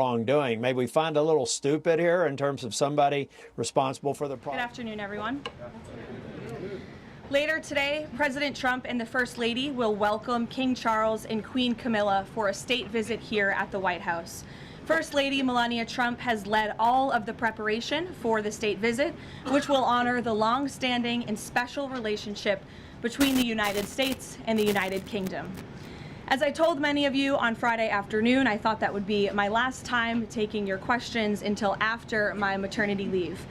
wrongdoing. May we find a little stupid here in terms of somebody responsible for the problem? Good afternoon, everyone. Later today, President Trump and the First Lady will welcome King Charles and Queen Camilla for a state visit here at the White House. First Lady Melania Trump has led all of the preparation for the state visit, which will honor the long-standing and special relationship between the United States and the United Kingdom. As I told many of you on Friday afternoon, I thought that would be my last time taking your questions until after my maternity leave.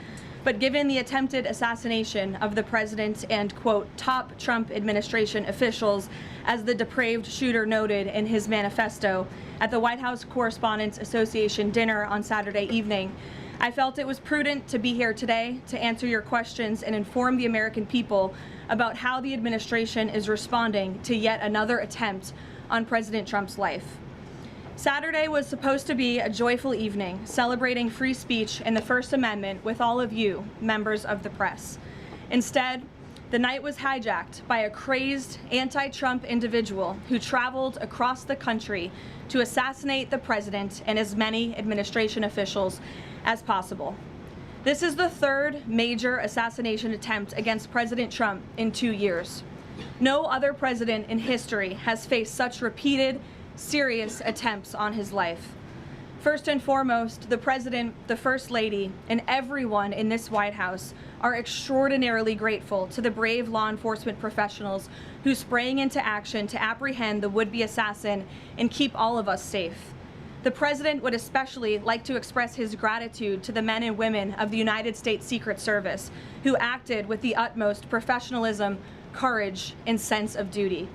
But given the attempted assassination of the president and, quote, top Trump administration officials, as the depraved shooter noted in his manifesto at the White House Correspondents Association dinner on Saturday evening, I felt it was prudent to be here today to answer your questions and inform the American people about how the administration is responding to yet another attempt on President Trump's life. Saturday was supposed to be a joyful evening, celebrating free speech and the First Amendment with all of you, members of the press. Instead, the night was hijacked by a crazed anti-Trump individual who traveled across the country to assassinate the president and as many administration officials as possible. This is the third major assassination attempt against President Trump in 2 years. No other president in history has faced such repeated, serious attempts on his life. First and foremost, the President, the First Lady, and everyone in this White House are extraordinarily grateful to the brave law enforcement professionals who sprang into action to apprehend the would-be assassin and keep all of us safe. The President would especially like to express his gratitude to the men and women of the United States Secret Service who acted with the utmost professionalism, courage, and sense of duty.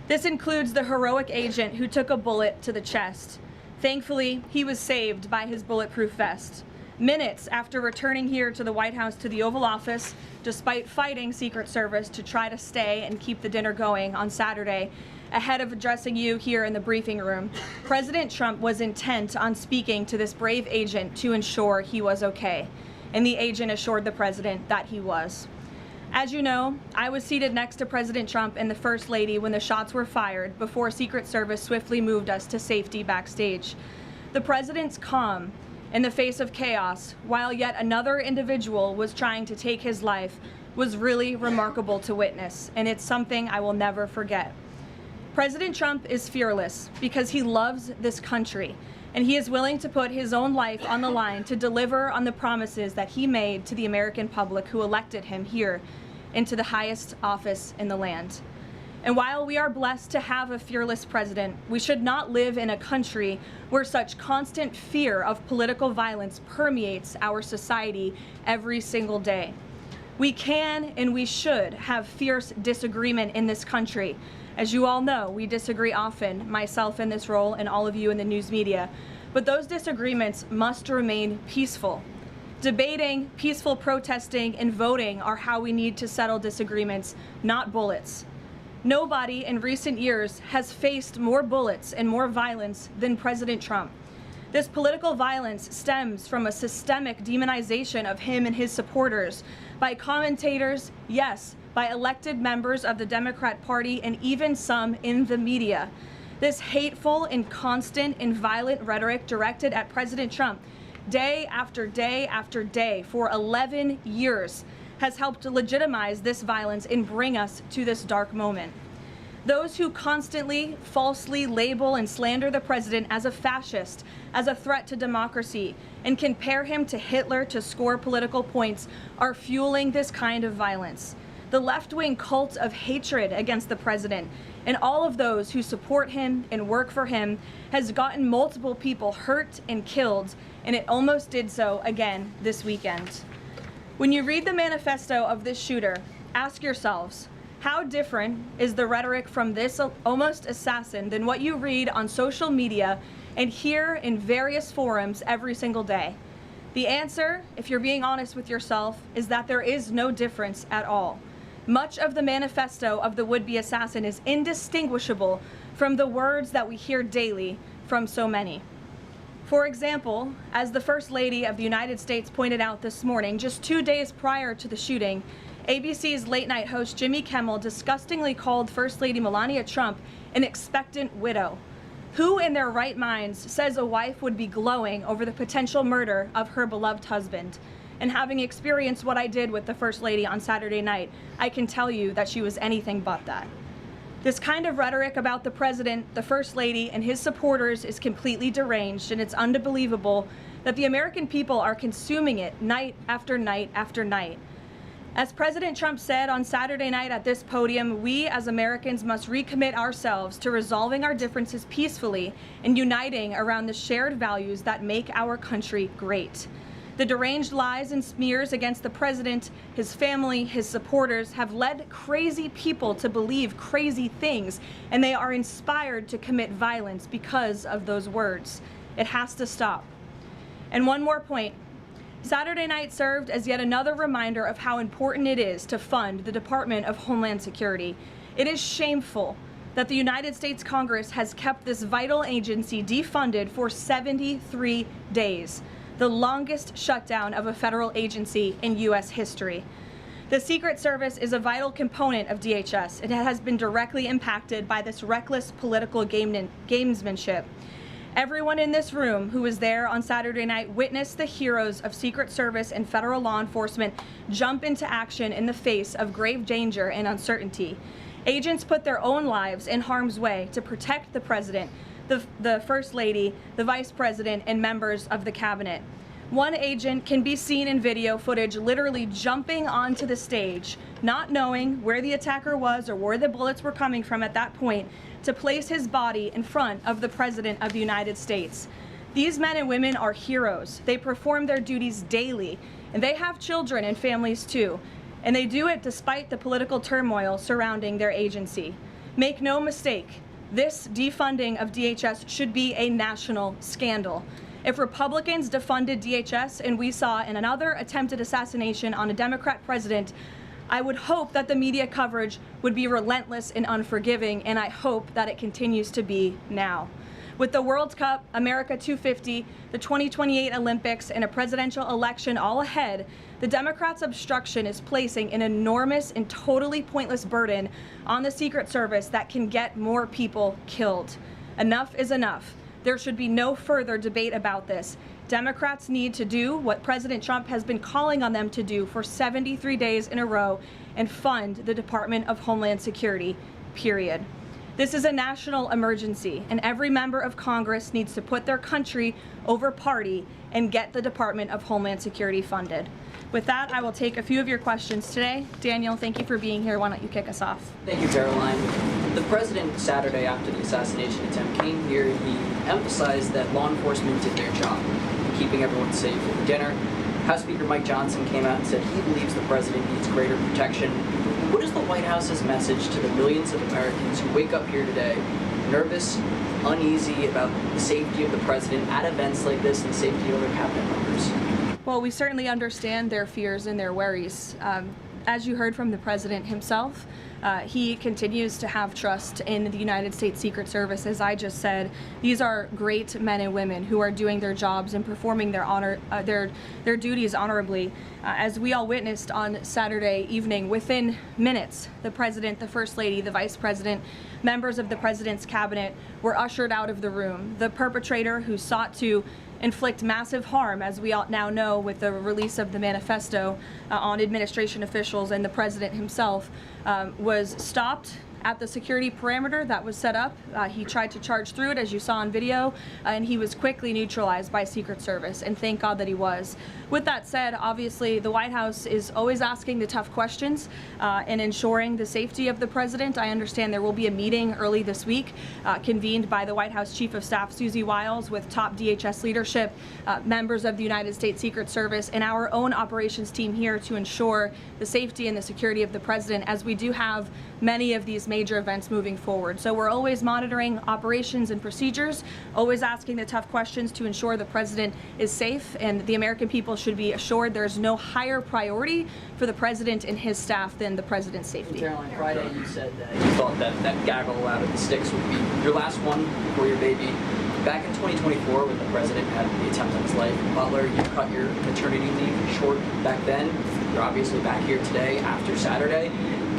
This includes the heroic agent who took a bullet to the chest. Thankfully, he was saved by his bulletproof vest. Minutes after returning here to the White House to the Oval Office, despite fighting Secret Service to try to stay and keep the dinner going on Saturday, ahead of addressing you here in the briefing room, President Trump was intent on speaking to this brave agent to ensure he was okay, and the agent assured the president that he was. As you know, I was seated next to President Trump and the First Lady when the shots were fired before Secret Service swiftly moved us to safety backstage. The president's calm in the face of chaos, while yet another individual was trying to take his life, was really remarkable to witness, and it's something I will never forget. President Trump is fearless because he loves this country, and he is willing to put his own life on the line to deliver on the promises that he made to the American public who elected him here into the highest office in the land. And while we are blessed to have a fearless president, we should not live in a country where such constant fear of political violence permeates our society every single day. We can and we should have fierce disagreement in this country. As you all know, we disagree often, myself in this role and all of you in the news media, but those disagreements must remain peaceful. Debating, peaceful protesting, and voting are how we need to settle disagreements, not bullets. Nobody in recent years has faced more bullets and more violence than President Trump. This political violence stems from a systemic demonization of him and his supporters by commentators, yes, by elected members of the Democrat Party, and even some in the media. This hateful and constant and violent rhetoric directed at President Trump day after day after day for 11 years has helped to legitimize this violence and bring us to this dark moment. Those who constantly falsely label and slander the president as a fascist, as a threat to democracy, and compare him to Hitler to score political points are fueling this kind of violence. The left-wing cult of hatred against the president and all of those who support him and work for him has gotten multiple people hurt and killed, and it almost did so again this weekend. When you read the manifesto of this shooter, ask yourselves, how different is the rhetoric from this almost assassin than what you read on social media and hear in various forums every single day? The answer, if you're being honest with yourself, is that there is no difference at all. Much of the manifesto of the would-be assassin is indistinguishable from the words that we hear daily from so many. For example, as the First Lady of the United States pointed out this morning, just 2 days prior to the shooting, ABC's late-night host Jimmy Kimmel disgustingly called First Lady Melania Trump an expectant widow. Who in their right minds says a wife would be glowing over the potential murder of her beloved husband? And having experienced what I did with the First Lady on Saturday night, I can tell you that she was anything but that. This kind of rhetoric about the President, the First Lady, and his supporters is completely deranged, and it's unbelievable that the American people are consuming it night after night after night. As President Trump said on Saturday night at this podium, we as Americans must recommit ourselves to resolving our differences peacefully and uniting around the shared values that make our country great. The deranged lies and smears against the president, his family, his supporters have led crazy people to believe crazy things, and they are inspired to commit violence because of those words. It has to stop. And one more point. Saturday night served as yet another reminder of how important it is to fund the Department of Homeland Security. It is shameful that the United States Congress has kept this vital agency defunded for 73 days. The longest shutdown of a federal agency in U.S. history. The Secret Service is a vital component of DHS. It has been directly impacted by this reckless political gamesmanship. Everyone in this room who was there on Saturday night witnessed the heroes of Secret Service and federal law enforcement jump into action in the face of grave danger and uncertainty. Agents put their own lives in harm's way to protect the president, the First Lady, the Vice President, and members of the cabinet. One agent can be seen in video footage literally jumping onto the stage, not knowing where the attacker was or where the bullets were coming from at that point, to place his body in front of the President of the United States. These men and women are heroes. They perform their duties daily, and they have children and families too. And they do it despite the political turmoil surrounding their agency. Make no mistake, this defunding of DHS should be a national scandal. If Republicans defunded DHS and we saw another attempted assassination on a Democrat president, I would hope that the media coverage would be relentless and unforgiving, and I hope that it continues to be now. With the World Cup, America 250, the 2028 Olympics, and a presidential election all ahead, the Democrats' obstruction is placing an enormous and totally pointless burden on the Secret Service that can get more people killed. Enough is enough. There should be no further debate about this. Democrats need to do what President Trump has been calling on them to do for 73 days in a row and fund the Department of Homeland Security, period. This is a national emergency, and every member of Congress needs to put their country over party and get the Department of Homeland Security funded. With that, I will take a few of your questions today. Daniel, thank you for being here. Why don't you kick us off? Thank you, Caroline. The president, Saturday after the assassination attempt, came here. He emphasized that law enforcement did their job, keeping everyone safe over dinner. House Speaker Mike Johnson came out and said he believes the president needs greater protection. What is the White House's message to the millions of Americans who wake up here today nervous, uneasy about the safety of the president at events like this and the safety of other cabinet members? Well, we certainly understand their fears and their worries. As you heard from the president himself, he continues to have trust in the United States Secret Service. As I just said, these are great men and women who are doing their jobs and performing their duties honorably. As we all witnessed on Saturday evening, within minutes, the president, the First Lady, the Vice President, members of the president's cabinet were ushered out of the room. The perpetrator who sought to inflict massive harm, as we all now know with the release of the manifesto on administration officials and the president himself, was stopped at the security perimeter that was set up. He tried to charge through it, as you saw on video, and he was quickly neutralized by Secret Service, and thank God that he was. With that said, obviously the White House is always asking the tough questions and ensuring the safety of the president. I understand there will be a meeting early this week convened by the White House Chief of Staff Susie Wiles with top DHS leadership, members of the United States Secret Service, and our own operations team here to ensure the safety and the security of the president, as we do have many of these major events moving forward. So we're always monitoring operations and procedures, always asking the tough questions to ensure the president is safe, and the American people should be assured there's no higher priority for the president and his staff than the president's safety. Caroline, Friday you said that you thought that gaggle out of the sticks would be your last one before your baby. Back in 2024, when the president had the attempt on his life in Butler, you cut your maternity leave short back then. You're obviously back here today after Saturday.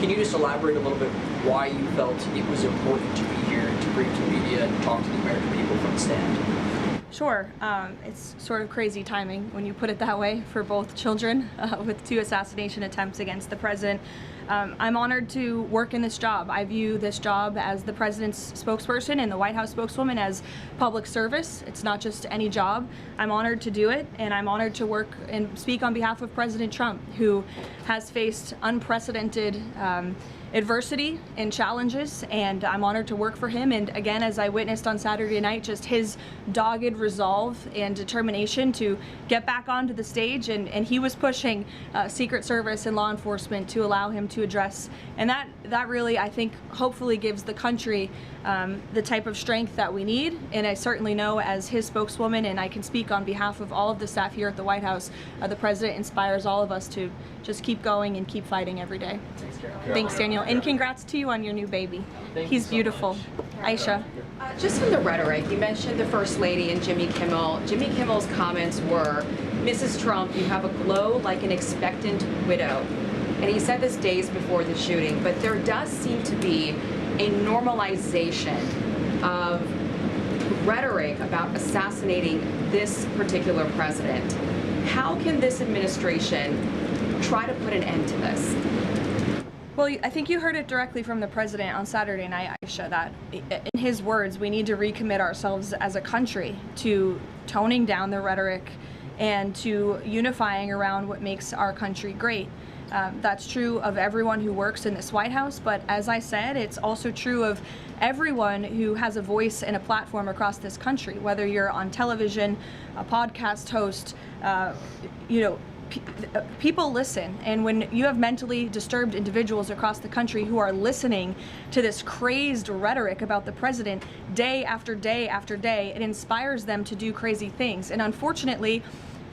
Can you just elaborate a little bit why you felt it was important to be here to bring to the media and talk to the American people from the stand? Sure. It's sort of crazy timing when you put it that way for both children with 2 assassination attempts against the president. I'm honored to work in this job. I view this job as the president's spokesperson and the White House spokeswoman as public service. It's not just any job. I'm honored to do it, and I'm honored to work and speak on behalf of President Trump, who has faced unprecedented adversity and challenges, and I'm honored to work for him. And again, as I witnessed on Saturday night, just his dogged resolve and determination to get back onto the stage, and he was pushing Secret Service and law enforcement to allow him to address, and that really, I think, hopefully gives the country the type of strength that we need. And I certainly know, as his spokeswoman, and I can speak on behalf of all of the staff here at the White House, the president inspires all of us to just keep going and keep fighting every day. Thanks, Daniel. And congrats to you on your new baby. He's beautiful. Aisha. Just on the rhetoric, you mentioned the First Lady and Jimmy Kimmel. Jimmy Kimmel's comments were, "Mrs. Trump, you have a glow like an expectant widow." And he said this days before the shooting, but there does seem to be a normalization of rhetoric about assassinating this particular president. How can this administration try to put an end to this? Well, I think you heard it directly from the president on Saturday night, Aisha, that in his words, we need to recommit ourselves as a country to toning down the rhetoric and to unifying around what makes our country great. That's true of everyone who works in this White House, but as I said, it's also true of everyone who has a voice and a platform across this country, whether you're on television, a podcast host, people listen, and when you have mentally disturbed individuals across the country who are listening to this crazed rhetoric about the president day after day after day, it inspires them to do crazy things. And unfortunately,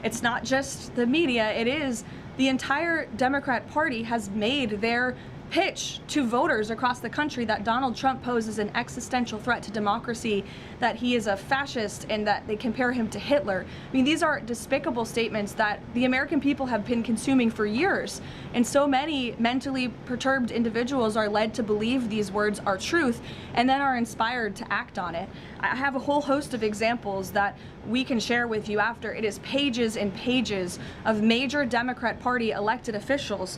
it's not just the media, it is the entire Democrat Party has made their pitch to voters across the country that Donald Trump poses an existential threat to democracy, that he is a fascist, and that they compare him to Hitler. I mean, these are despicable statements that the American people have been consuming for years. And so many mentally perturbed individuals are led to believe these words are truth and then are inspired to act on it. I have a whole host of examples that we can share with you after. It is pages and pages of major Democrat Party elected officials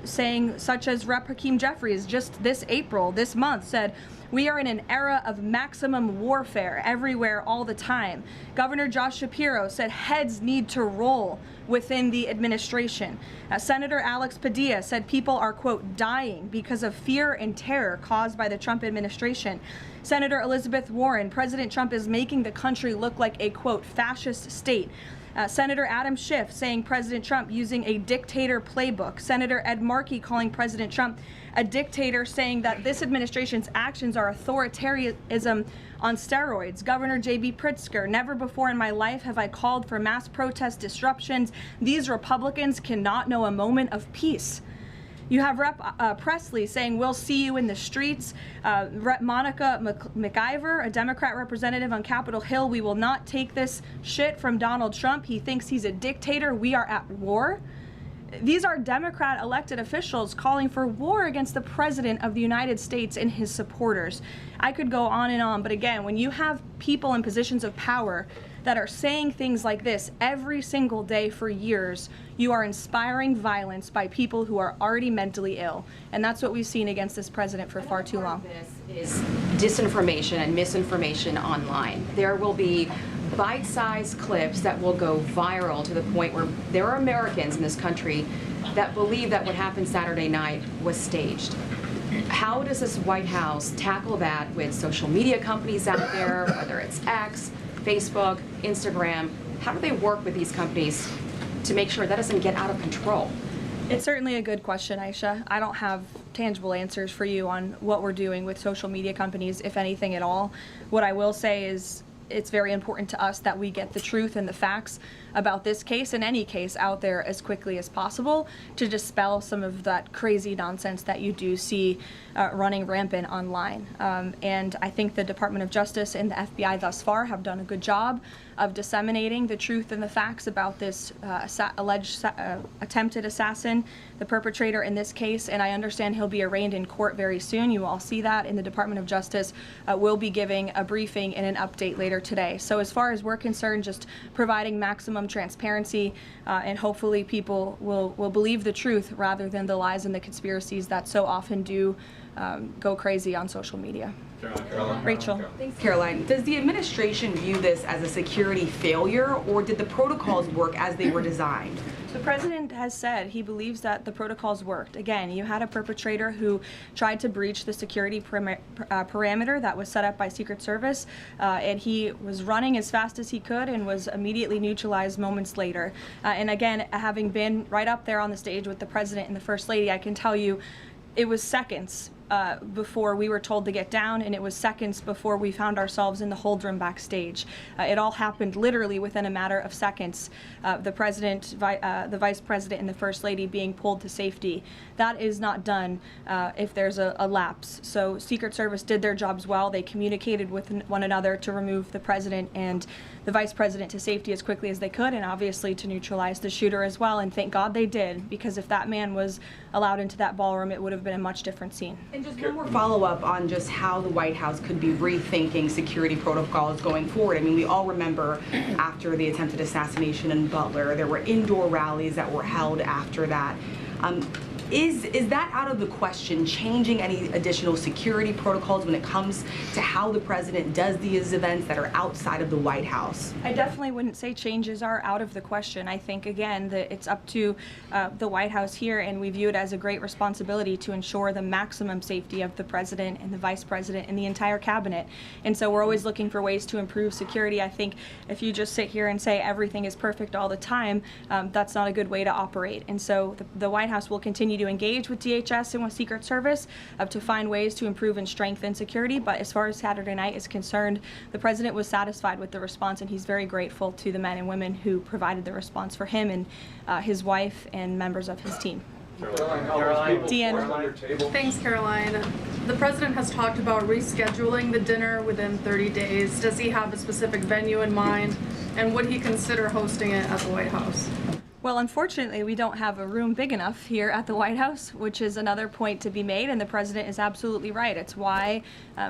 saying, such as Rep. Hakeem Jeffries just this month said, "We are in an era of maximum warfare everywhere all the time." Governor Josh Shapiro said heads need to roll within the administration. Senator Alex Padilla said people are, quote, dying because of fear and terror caused by the Trump administration. Senator Elizabeth Warren, President Trump is making the country look like a, quote, fascist state. Senator Adam Schiff saying President Trump using a dictator playbook. Senator Ed Markey calling President Trump a dictator, saying that this administration's actions are authoritarianism on steroids. Governor J.B. Pritzker, "Never before in my life have I called for mass protest disruptions. These Republicans cannot know a moment of peace." You have Rep. Presley saying, "We'll see you in the streets." Rep. Monica McIver, a Democrat representative on Capitol Hill, "We will not take this shit from Donald Trump. He thinks he's a dictator. We are at war." These are Democrat elected officials calling for war against the President of the United States and his supporters. I could go on, but again, when you have people in positions of power that are saying things like this every single day for years, you are inspiring violence by people who are already mentally ill. And that's what we've seen against this president for far too long. This is disinformation and misinformation online. There will be bite-sized clips that will go viral to the point where there are Americans in this country that believe that what happened Saturday night was staged. How does this White House tackle that with social media companies out there, whether it's X, Facebook, Instagram? How do they work with these companies to make sure that doesn't get out of control? It's certainly a good question, Aisha. I don't have tangible answers for you on what we're doing with social media companies, if anything at all. What I will say is it's very important to us that we get the truth and the facts about this case and any case out there as quickly as possible to dispel some of that crazy nonsense that you do see running rampant online. And I think the Department of Justice and the FBI thus far have done a good job of disseminating the truth and the facts about this alleged attempted assassin, the perpetrator in this case, and I understand he'll be arraigned in court very soon. You all see that, and the Department of Justice will be giving a briefing and an update later today. So as far as we're concerned, just providing maximum transparency, and hopefully people will believe the truth rather than the lies and the conspiracies that so often do go crazy on social media. Rachel. Thanks, Caroline. Does the administration view this as a security failure, or did the protocols work as they were designed? The president has said he believes that the protocols worked. Again, you had a perpetrator who tried to breach the security parameter that was set up by Secret Service, and he was running as fast as he could and was immediately neutralized moments later. And again, having been right up there on the stage with the president and the First Lady, I can tell you it was seconds before we were told to get down, and it was seconds before we found ourselves in the hold room backstage. It all happened literally within a matter of seconds. The president, the vice president, and the First Lady being pulled to safety. That is not done if there's a lapse. So Secret Service did their jobs well. They communicated with one another to remove the president and the vice president to safety as quickly as they could, and obviously to neutralize the shooter as well. And thank God they did, because if that man was allowed into that ballroom, it would have been a much different scene. And just one more follow-up on just how the White House could be rethinking security protocols going forward. I mean, we all remember after the attempted assassination in Butler, there were indoor rallies that were held after that. Is that out of the question, changing any additional security protocols when it comes to how the president does these events that are outside of the White House? I definitely wouldn't say changes are out of the question. I think, again, that it's up to the White House here, and we view it as a great responsibility to ensure the maximum safety of the president and the vice president and the entire cabinet. And so we're always looking for ways to improve security. I think if you just sit here and say everything is perfect all the time, that's not a good way to operate. And so the White House will continue to engage with DHS and with Secret Service to find ways to improve and strengthen security. But as far as Saturday night is concerned, the president was satisfied with the response, and he's very grateful to the men and women who provided the response for him and his wife and members of his team. Caroline. Deanna. Thanks, Caroline. The president has talked about rescheduling the dinner within 30 days. Does he have a specific venue in mind, and would he consider hosting it at the White House? Well, unfortunately, we don't have a room big enough here at the White House, which is another point to be made, and the president is absolutely right. It's why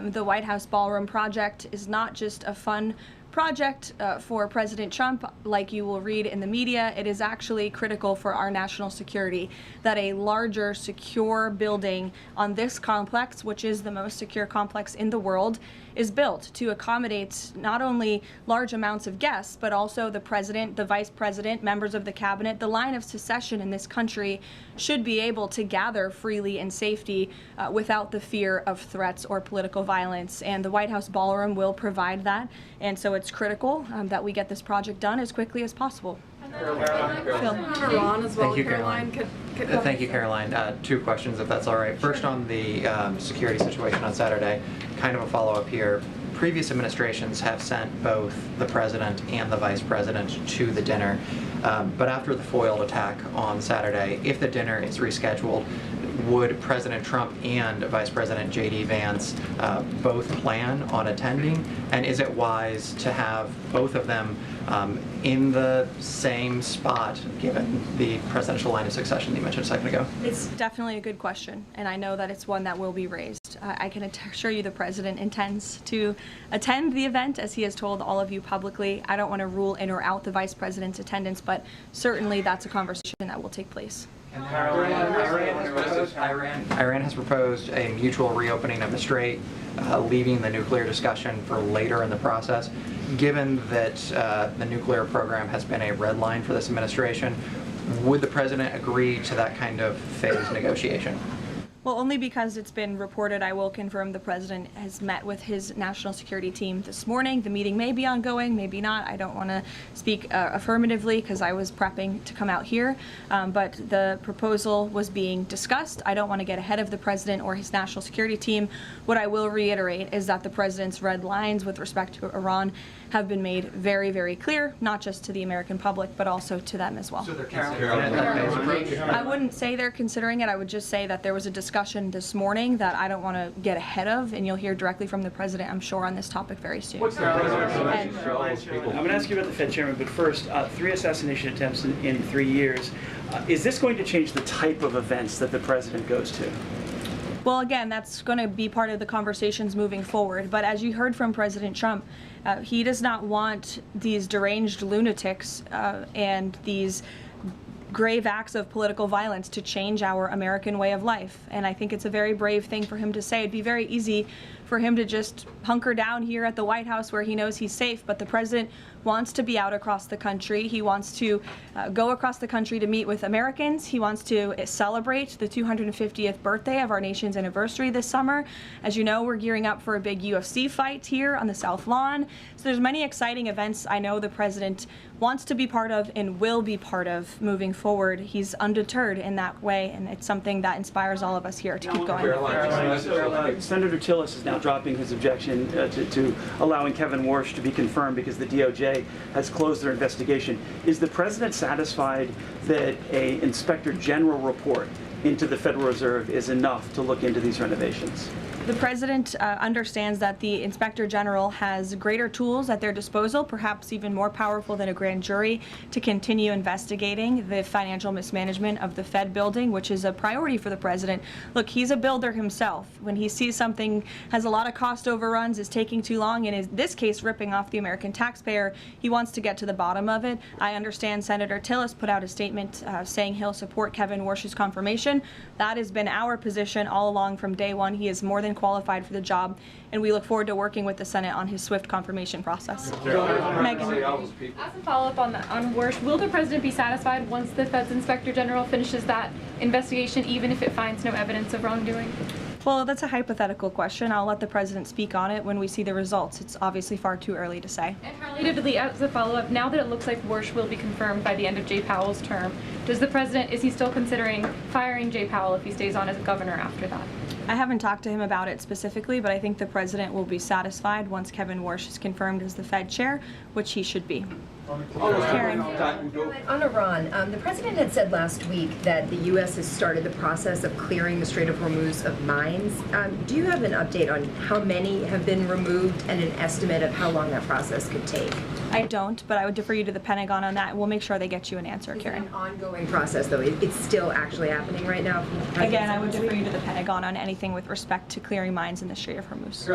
the White House Ballroom Project is not just a fun project for President Trump, like you will read in the media. It is actually critical for our national security that a larger, secure building on this complex, which is the most secure complex in the world, is built to accommodate not only large amounts of guests, but also the president, the vice president, members of the cabinet. The line of succession in this country should be able to gather freely in safety without the fear of threats or political violence. And the White House Ballroom will provide that. And so it's critical that we get this project done as quickly as possible. Iran as well, Thank you, Caroline. Thank you, Caroline. Two questions, if that's all right. First, on the security situation on Saturday, kind of a follow-up here. Previous administrations have sent both the president and the vice president to the dinner, but after the foiled attack on Saturday, if the dinner is rescheduled, would President Trump and Vice President J.D. Vance both plan on attending? And is it wise to have both of them in the same spot, given the presidential line of succession that you mentioned a second ago? It's definitely a good question, and I know that it's one that will be raised. I can assure you the president intends to attend the event, as he has told all of you publicly. I don't want to rule in or out the vice president's attendance, but certainly that's a conversation that will take place. Iran has proposed a mutual reopening of the Strait, leaving the nuclear discussion for later in the process. Given that the nuclear program has been a red line for this administration, would the president agree to that kind of phased negotiation? Well, only because it's been reported. I will confirm the president has met with his national security team this morning. The meeting may be ongoing, maybe not. I don't want to speak affirmatively because I was prepping to come out here. But the proposal was being discussed. I don't want to get ahead of the president or his national security team. What I will reiterate is that the president's red lines with respect to Iran have been made very, very clear, not just to the American public, but also to them as well. So they're considering it. I wouldn't say they're considering it. I would just say that there was a discussion this morning that I don't want to get ahead of, and you'll hear directly from the president, I'm sure, on this topic very soon. I'm going to ask you about the Fed chairman, but first, 3 assassination attempts in 3 years. Is this going to change the type of events that the president goes to? Well, again, that's going to be part of the conversations moving forward. But as you heard from President Trump, he does not want these deranged lunatics and these grave acts of political violence to change our American way of life. And I think it's a very brave thing for him to say. It'd be very easy for him to just hunker down here at the White House where he knows he's safe, but the president wants to be out across the country. He wants to go across the country to meet with Americans. He wants to celebrate the 250th birthday of our nation's anniversary this summer. As you know, we're gearing up for a big UFC fight here on the South Lawn. So there's many exciting events I know the president wants to be part of and will be part of moving forward. He's undeterred in that way, and it's something that inspires all of us here to keep going. So, Senator Tillis is now dropping his objection to allowing Kevin Warsh to be confirmed because the DOJ has closed their investigation. Is the president satisfied that an inspector general report into the Federal Reserve is enough to look into these renovations? The president understands that the inspector general has greater tools at their disposal, perhaps even more powerful than a grand jury, to continue investigating the financial mismanagement of the Fed building, which is a priority for the president. Look, he's a builder himself. When he sees something has a lot of cost overruns, is taking too long, and in this case ripping off the American taxpayer, he wants to get to the bottom of it. I understand Senator Tillis put out a statement saying he'll support Kevin Warsh's confirmation. That has been our position all along from day one. He is more than qualified for the job, and we look forward to working with the Senate on his swift confirmation process. Megan. As a follow-up on Warsh, will the president be satisfied once the Fed's Inspector General finishes that investigation, even if it finds no evidence of wrongdoing? Well, that's a hypothetical question. I'll let the president speak on it when we see the results. It's obviously far too early to say. And relatedly, as a follow-up, now that it looks like Warsh will be confirmed by the end of Jay Powell's term, is he still considering firing Jay Powell if he stays on as governor after that? I haven't talked to him about it specifically, but I think the president will be satisfied once Kevin Warsh is confirmed as the Fed chair, which he should be. Karen. On Iran, the president had said last week that the U.S. has started the process of clearing the Strait of Hormuz of mines. Do you have an update on how many have been removed and an estimate of how long that process could take? I don't, but I would defer you to the Pentagon on that. We'll make sure they get you an answer, Karen. It's an ongoing process, though. It's still actually happening right now. Again, I would defer you to the Pentagon on anything with respect to clearing mines in the Strait of Hormuz.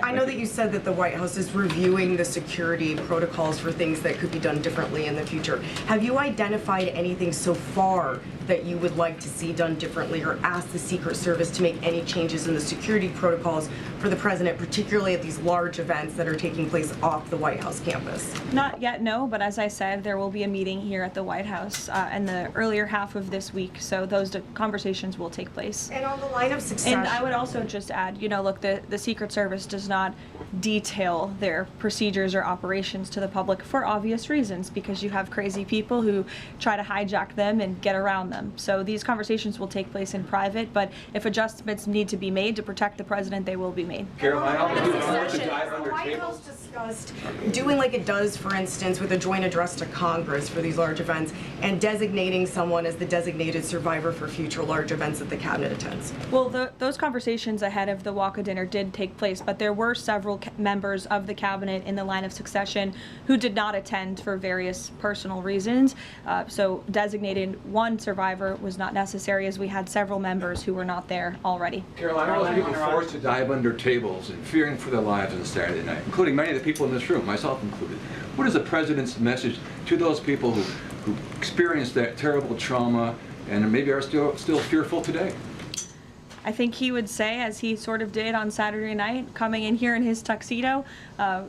I know that you said that the White House is reviewing the security protocols for things that could be done differently in the future. Have you identified anything so far that you would like to see done differently, or ask the Secret Service to make any changes in the security protocols for the president, particularly at these large events that are taking place off the White House campus? Not yet, no, but as I said, there will be a meeting here at the White House in the earlier half of this week, so those conversations will take place. And on the line of succession. And I would also just add, look, the Secret Service does not detail their procedures or operations to the public for obvious reasons, because you have crazy people who try to hijack them and get around them. So these conversations will take place in private, but if adjustments need to be made to protect the president, they will be made. The White House discussed doing like it does, for instance, with a joint address to Congress for these large events, and designating someone as the designated survivor for future large events that the cabinet attends. Well, those conversations ahead of the Waka dinner did take place, but there were several members of the cabinet in the line of succession who did not attend for various personal reasons. So designating one survivor was not necessary, as we had several members who were not there already. Caroline, all those people forced to dive under tables and fearing for their lives on Saturday night, including many of the people in this room, myself included. What is the president's message to those people who experienced that terrible trauma and maybe are still fearful today? I think he would say, as he sort of did on Saturday night, coming in here in his tuxedo,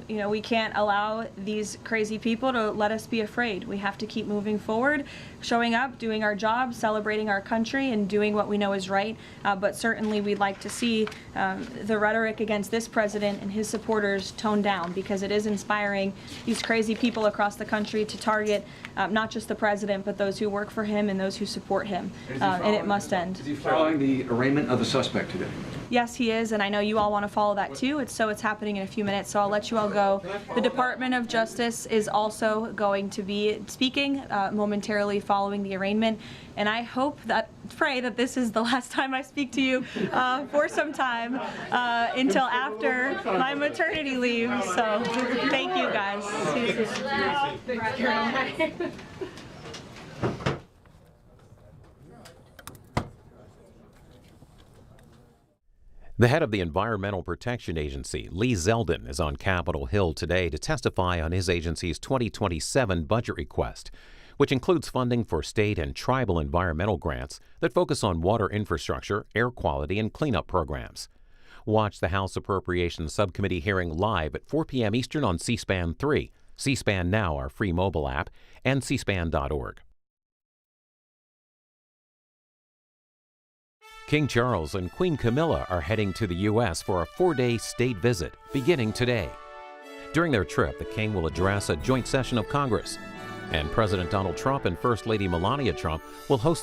We can't allow these crazy people to let us be afraid. We have to keep moving forward, showing up, doing our job, celebrating our country, and doing what we know is right. But certainly we'd like to see the rhetoric against this president and his supporters toned down, because it is inspiring these crazy people across the country to target not just the president, but those who work for him and those who support him. And it must end. Is he following the arraignment of the suspect today? Yes, he is, and I know you all want to follow that too. It's happening in a few minutes, so I'll let you all go. The Department of Justice is also going to be speaking momentarily following the arraignment, and I pray that this is the last time I speak to you for some time until after my maternity leave. So thank you, guys. The head of the Environmental Protection Agency, Lee Zeldin, is on Capitol Hill today to testify on his agency's 2027 budget request, which includes funding for state and tribal environmental grants that focus on water infrastructure, air quality, and cleanup programs. Watch the House Appropriations Subcommittee hearing live at 4 p.m. Eastern on C-SPAN 3, C-SPAN Now, our free mobile app, and cspan.org. King Charles and Queen Camilla are heading to the U.S. for a 4-day state visit beginning today. During their trip, the King will address a joint session of Congress, and President Donald Trump and First Lady Melania Trump will host the